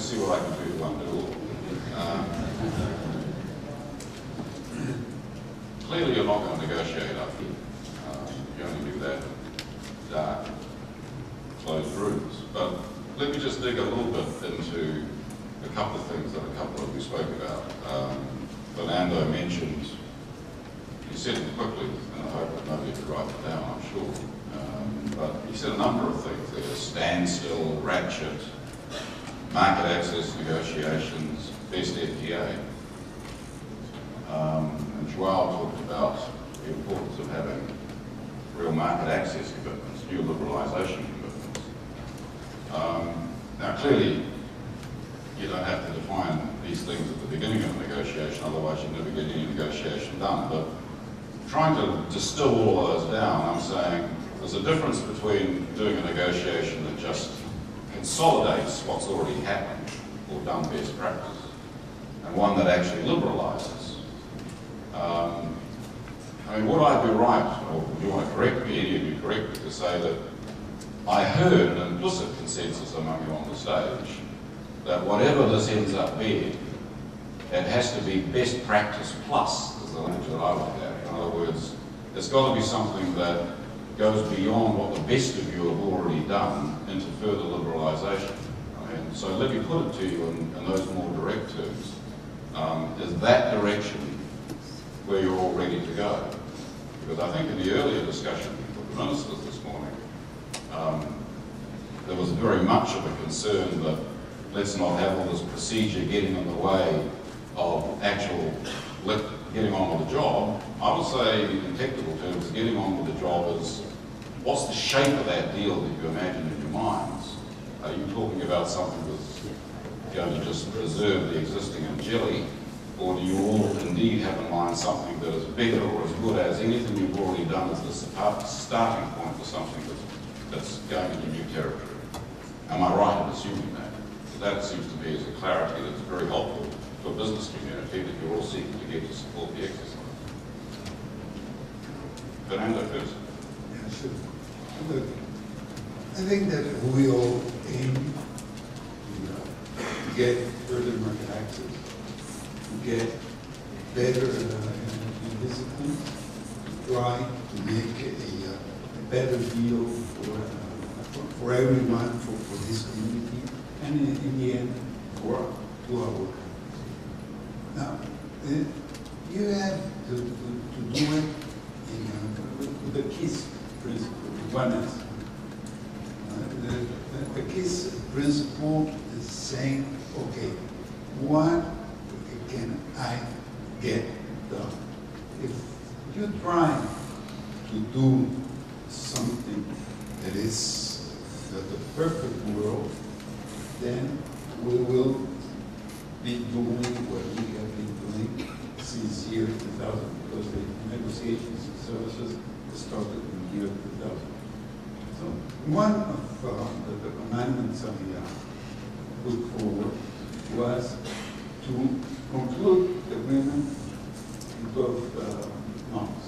see what I can do to undo all. Clearly you're not going to negotiate up here. You only do that in dark, closed rooms. But let me just dig a little bit into a couple of things that a couple of you spoke about. Fernando mentioned, he said it quickly, and I hope that nobody could write it down, I'm sure. But he said a number of things there: standstill, ratchet, market access negotiations, best FTA. And Joao talked about the importance of having real market access commitments, new liberalisation commitments. Now clearly, you don't have to define these things at the beginning of a negotiation, otherwise you never get any negotiation done. But trying to distill all of those down, I'm saying there's a difference between doing a negotiation that just consolidates what's already happened or done best practice, and one that actually liberalises. I mean, would I be right, or would you want to correct me, any of you correct me, to say that I heard an implicit consensus among you on the stage that whatever this ends up being, it has to be best practice plus, is the language that I look at. In other words, it's got to be something that goes beyond what the best of you have already done into further liberalisation. And so let me put it to you in those more direct terms. Is that direction where you're all ready to go? Because I think in the earlier discussion with the ministers this morning, there was very much of a concern that let's not have all this procedure getting in the way of actual getting on with the job. I would say, in technical terms, getting on with the job is, what's the shape of that deal that you imagine in your minds? Are you talking about something that's going to just preserve the existing in jelly, or do you all indeed have in mind something that is better or as good as anything you've already done as the starting point for something that's going into new territory? Am I right in assuming that? That seems to me as a clarity that's very helpful to a business community that you're all seeking to get to support the exercise. Fernando first. Yeah, sure. Look, I think that we all aim to get further market access, to get better discipline, to try to make a better deal for everyone, for this community, and in the end, to our country. Now, you have to do it with the KISS principle, oneness. The KISS principle is saying, okay, what can I get done? If you try to do something that is the perfect world, then we will be doing what we have been doing since year 2000, because the negotiations and services started in the year 2000. So one of the commandments I put forward was to conclude the agreement in 12 months.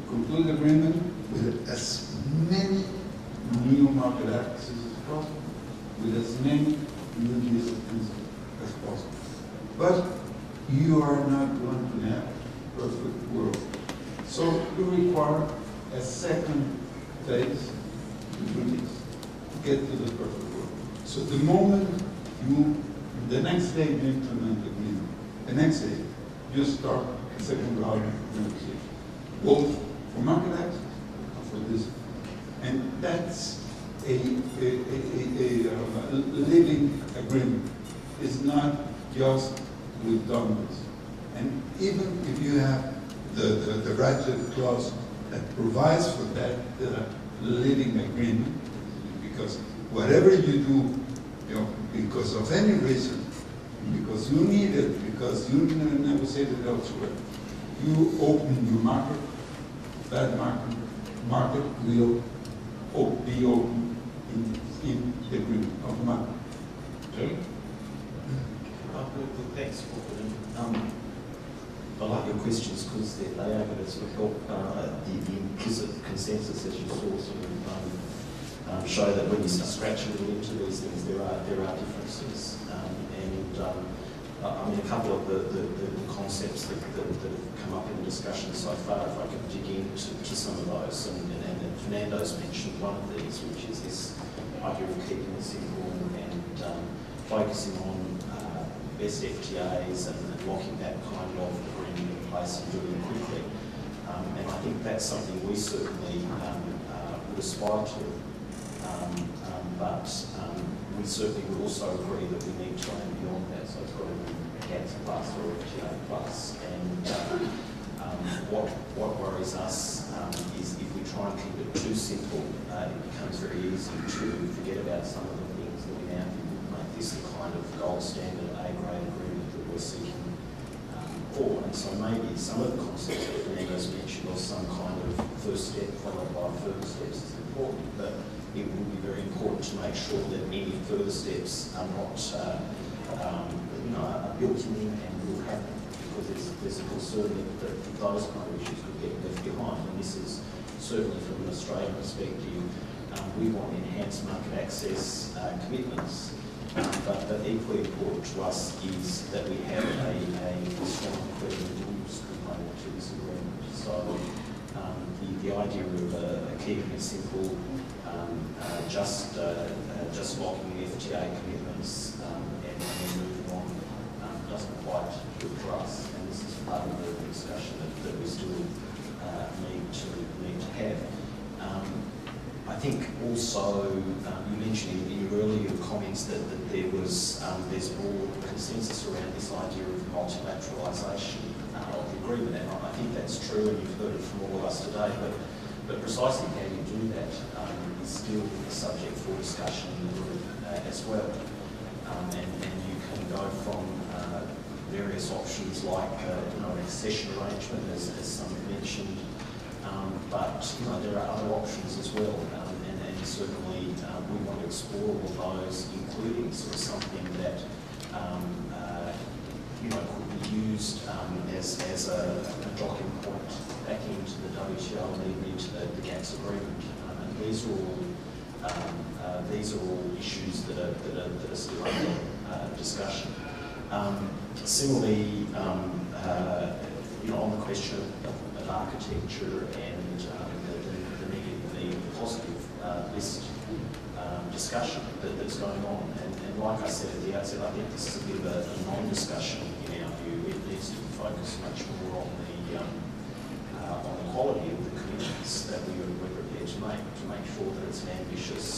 Conclude the agreement with as many new market access as possible, with as many new disciplines as possible. But you are not going to have a perfect world. So you require a second phase to do this, to get to the perfect world. So the moment the next day you implement the agreement, the next day you start a second round of negotiation, both for market access and for this. And that's a living agreement. It's not just we've done this. And even if you have the ratchet clause that provides for that living agreement, because whatever you do, because of any reason, because you need it, because you negotiated elsewhere, you open your market, that market will be open in the agreement of the market. Jim? Thanks for I like your questions because they are going to sort of help the implicit consensus as you saw sort of show that when you start scratching a little into these things, there are differences. I mean, a couple of the concepts that have come up in the discussion so far, if I could dig into some of those, and Fernando's mentioned one of these, which is this idea of keeping it simple and focusing on best FTAs and locking that kind of agreement in place and doing it quickly. And I think that's something we certainly would aspire to. But we certainly would also agree that we need to aim beyond that, so it's got to be GATS plus or FTA plus. And what worries us is if we try and keep it too simple, it becomes very easy to forget about some of the things that we now would make this the kind of gold standard A-grade agreement that we're seeking for. And so maybe some of the concepts that Fernando's mentioned, or some kind of first step followed by further steps, is important. But it will be very important to make sure that any further steps are not, are built in and will happen, because there's a concern that those kind of issues could get left behind. And this is certainly from an Australian perspective. We want enhanced market access commitments, but equally important to us is that we have a strong credible rules component to this agreement. So the idea of keeping it simple, just locking the FTA commitments and then moving on doesn't quite do it for us. And this is part of the discussion that we still need to have. I think also you mentioned in your earlier comments that there's broad consensus around this idea of multilateralisation of the agreement, and I think that's true, and you've heard it from all of us today. But precisely how you do that is still a subject for discussion in the group as well. And you can go from various options like an accession arrangement, as some have mentioned, but there are other options as well. And certainly we want to explore all those, including sort of something that could be used as a docking point back into the WTO and even into the GATS agreement. And these are all issues that are still under discussion. Similarly, on the question of architecture and the positive list discussion that's going on, and like I said at the outset, I think this is a bit of a non-discussion in our view. It needs to be focused much more on the quality of the commitments that we're prepared to make sure that it's an ambitious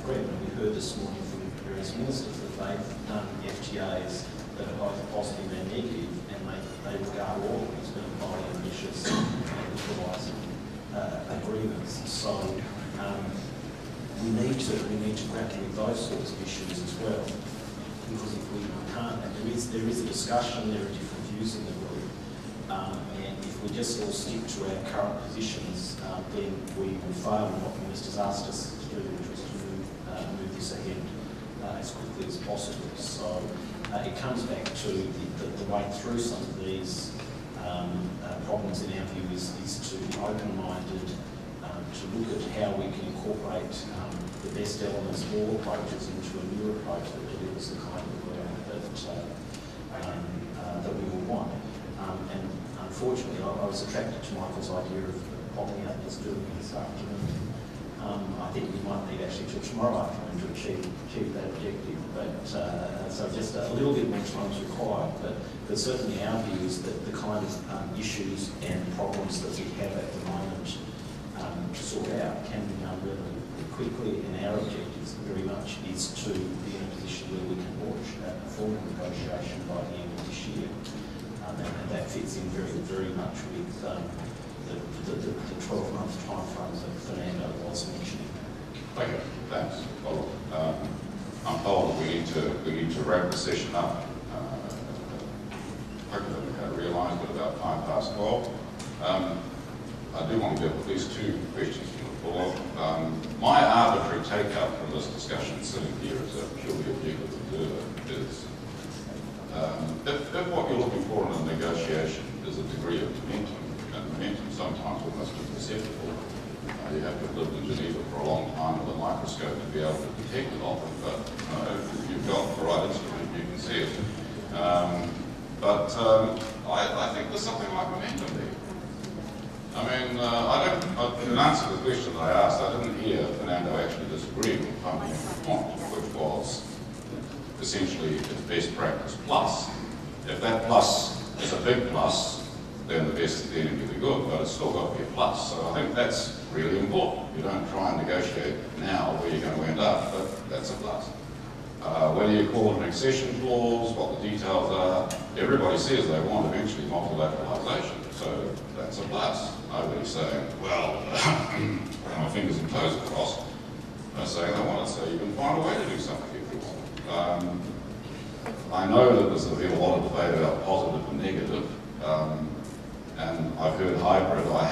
agreement. And we heard this morning from various ministers that they've done FTAs that are both positive and negative, and they regard all of them as being highly ambitious and equalising agreements. So we need to grapple with those sorts of issues as well, because if we can't, and there is a discussion, there are different views in the group, and if we just all stick to our current positions, then we will fail in what the ministers asked us to do, which was to move this ahead as quickly as possible. So it comes back to the way through some of these problems in our view is to be open-minded, to look at how we can incorporate the best elements of all approaches into a new approach that delivers the kind of agreement that we all want. And unfortunately, I was attracted to Michael's idea of popping out and just doing it this afternoon. I think we might need actually till tomorrow afternoon to achieve that objective. But so just a little bit more time is required. But certainly our view is that the kind of issues and problems that we have at the moment to sort out can be done relatively quickly, and our objectives very much is to be in a position where we can launch a formal negotiation by the end of this year. And that fits in very, very much with the 12-month time frame that Fernando was mentioning. Okay, thanks. Well, I'm told we need to wrap the session up. I realise we're about 12:05. I do want to get at least two questions from the floor. My arbitrary take-up from this discussion, sitting here as a purely objective observer, is if what you're looking for in a negotiation is a degree of momentum, and momentum sometimes almost imperceptible, you have to have lived in Geneva for a long time with a microscope be able to detect it often, but if you've got the right instrument, you can see it. I think there's something like momentum there. I mean, in answer to the question I asked, I didn't hear Fernando actually disagree with fundamental point, which was essentially its best practice plus. If that plus is a big plus, then the best is the enemy of the good, but it's still got to be a plus. So I think that's really important. You don't try and negotiate now where you're going to end up, but that's a plus. Whether you call it an accession clause, what the details are, everybody says they want eventually multilateralisation, so that's a plus. Nobody's saying, well, my fingers and toes crossed. They're saying they want it, so you can find a way to do something if you want. I know that there's been a lot of debate about positive and negative, and I've heard hybrid. I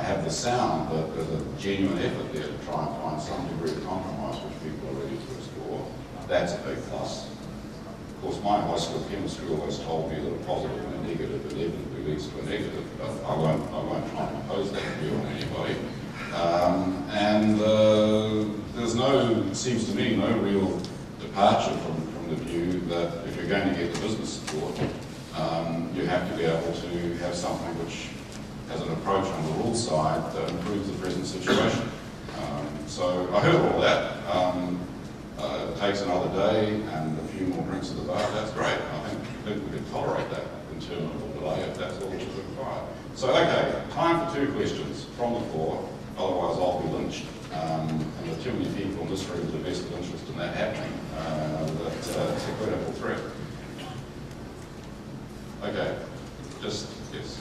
have the sound that there's a genuine effort there to try and find some degree of compromise which people are ready to explore. That's a big plus. Of course, my high school chemistry always told me that a positive and a negative inevitably leads to a negative, but I won't try and impose that view on anybody. There seems to me, no real departure from the view that if you're going to get the business support, you have to be able to have something which has an approach on the rules side that improves the present situation. So I heard all that. It takes another day and a few more drinks at the bar. That's great. I think we could tolerate that interminable delay if that's all that's required. So, okay, time for 2 questions from the floor. Otherwise, I'll be lynched. And there are too many people in this room with a vested interest in that happening. It's a critical threat. Okay, just, yes.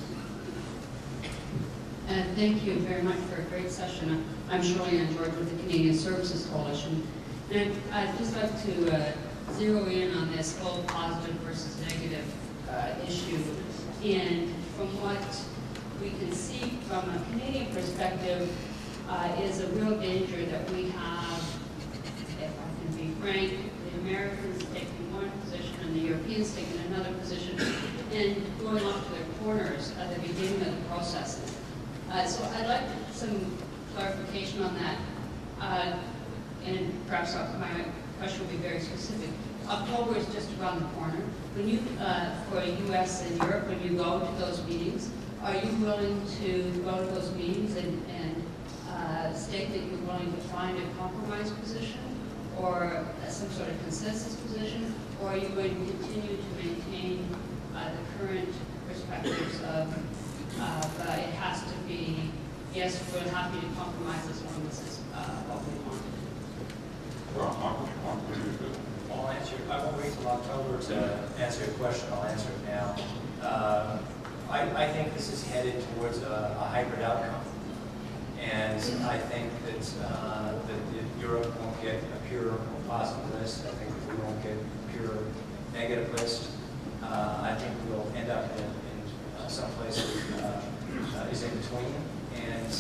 Thank you very much for a great session. I'm Shirley Ann George with the Canadian Services Coalition. And I'd just like to zero in on this whole positive versus negative issue. And from what we can see from a Canadian perspective is a real danger that we have, if I can be frank, the Americans taking one position and the Europeans taking another position and going off to their corners at the beginning of the processes. So I'd like some clarification on that. And perhaps my question will be very specific. October is just around the corner. When you, for US and Europe, when you go to those meetings, are you willing to go to those meetings and state that you're willing to find a compromise position or some sort of consensus position, or are you going to continue to maintain the current perspectives of it has to be, yes, we're happy to compromise as long as it's what we want? I'll answer. I won't wait till October to answer your question. I'll answer it now. I think this is headed towards a hybrid outcome, and I think that Europe won't get a pure positive list. I think we won't get a pure negative list. I think we'll end up in some place that is in between, and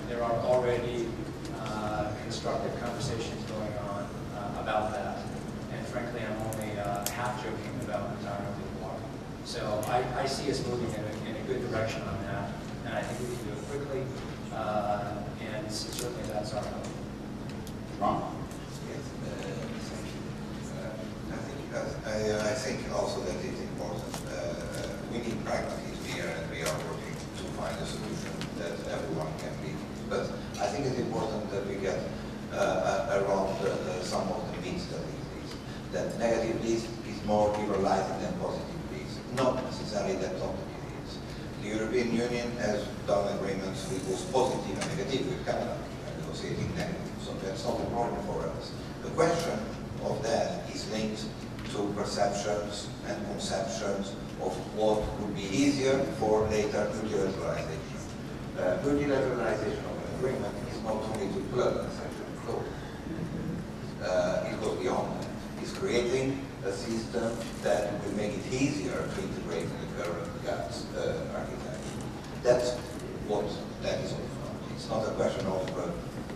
there are already constructive conversations going on about that. And frankly, I'm only half joking about retirement of the war. So I see us moving in a good direction on that, and I think we can do it quickly, and certainly that's our hope. Ron? Yes, thank you. I think also that it's important. We need pragmatism here, and we are working to find a solution that everyone can be. But I think it's important that we get around some of the myths that exist. That negative list is more liberalizing than positive list. Not necessarily that not the case. The European Union has done agreements with both positive and negative with Canada, and negotiating negative. So that's not a problem for us. The question of that is linked to perceptions and conceptions of what would be easier for later multilateralization. Multilateralization of an agreement is not only to plug a section clause. It goes beyond that. It's creating a system that will make it easier to integrate in the current GATS architecture. That's what that is all about. It's not a question of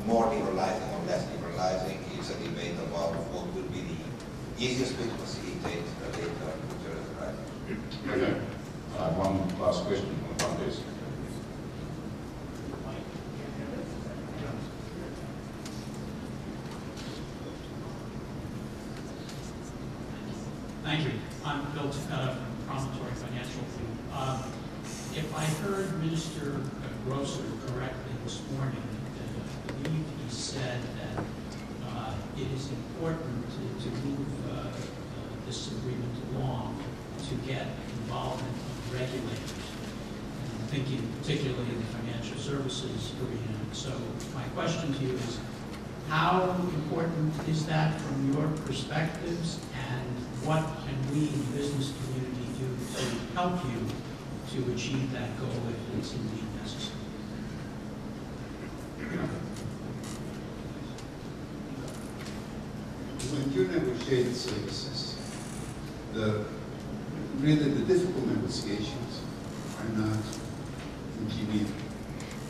more liberalizing or less liberalizing. It's a debate about what would be the easiest way to facilitate a later multilateralization. Okay. One last question on the front desk. it's kind of promontory financial thing. If I heard Minister Grosser correctly this morning, I believe he said that it is important to move this agreement along to get involvement of regulators. And I'm thinking particularly in the financial services arena. So my question to you is, how important is that from your perspectives, and what can we in the business community do to help you to achieve that goal if it's indeed necessary? When you negotiate services, really the difficult negotiations are not engineering.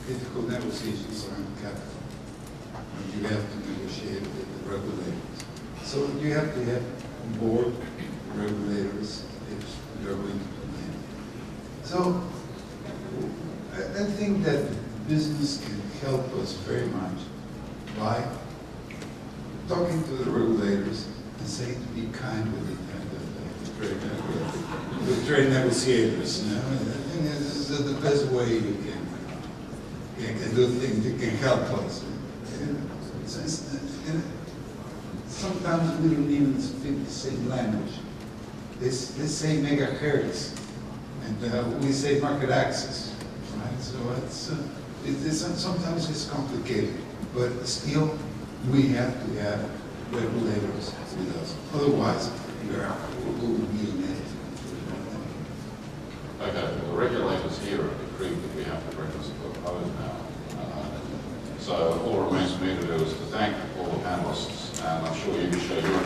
Difficult negotiations are in capital. And you have to negotiate with the regulators. So you have to have board regulators if you're going to plan. So I think that business can help us very much by talking to the regulators and saying to be kind with the trade negotiators. You know? I think this is the best way you can do things that can help us. And sometimes we don't even speak the same language. They say megahertz, and we say market access, right? So sometimes it's complicated, but still we have to have regulators with us. Otherwise, we will be in it. Okay, well, the regulators here have agreed that we have to bring this proposed now. So all remains for me to do is to thank all the panelists, and I'm sure you can show your